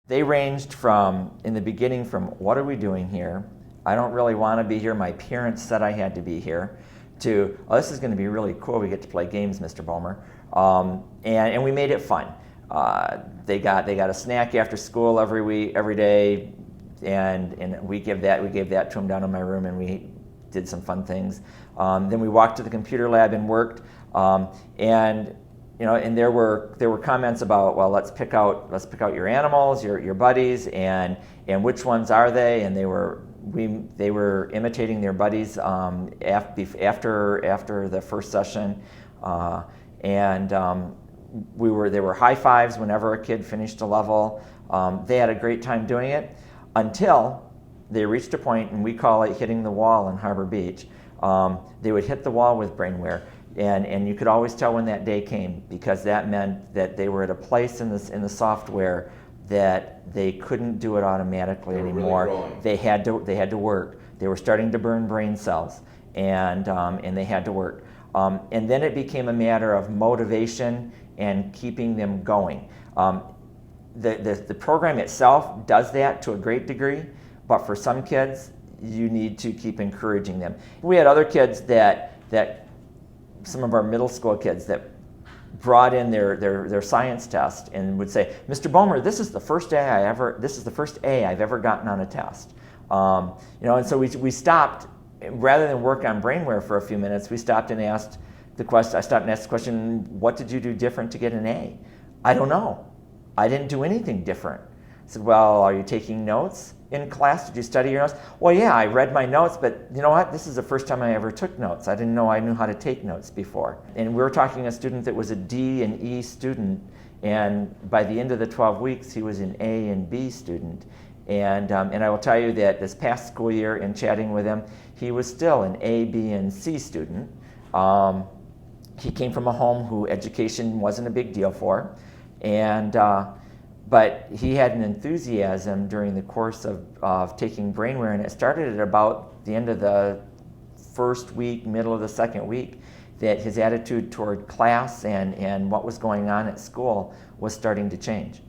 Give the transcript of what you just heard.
They ranged from, in the beginning, from what are we doing here? I don't really want to be here. My parents said I had to be here, to, oh, this is going to be really cool. We get to play games, Mr. Bomer. And we made it fun. They got a snack after school every day, and we gave that to them down in my room, and we did some fun things. Then we walked to the computer lab and worked, and there were comments about, well, let's pick out your animals, your buddies, and which ones are they? And they were imitating their buddies after the first session, there were high fives whenever a kid finished a level. They had a great time doing it until they reached a point, and we call it hitting the wall in Harbor Beach. They would hit the wall with BrainWare. And you could always tell when that day came, because that meant that they were at a place in the software that they couldn't do it automatically anymore. Really they had to work. They were starting to burn brain cells, and they had to work. And then it became a matter of motivation and keeping them going. The program itself does that to a great degree, but for some kids, you need to keep encouraging them. We had other kids that some of our middle school kids that brought in their science test and would say, Mr. Bomer, this is the first A I've ever gotten on a test. And so we stopped, rather than work on BrainWare for a few minutes, we stopped and asked the question, what did you do different to get an A? I don't know. I didn't do anything different. I said, well, are you taking notes in class? Did you study your notes? Well, yeah, I read my notes, but you know what? This is the first time I ever took notes. I didn't know I knew how to take notes before. And we were talking to a student that was a D and E student, and by the end of the 12 weeks, he was an A and B student. And I will tell you that this past school year, in chatting with him, he was still an A, B, and C student. He came from a home who education wasn't a big deal for, but he had an enthusiasm during the course of taking BrainWare, and it started at about the end of the first week, middle of the second week, that his attitude toward class and what was going on at school was starting to change.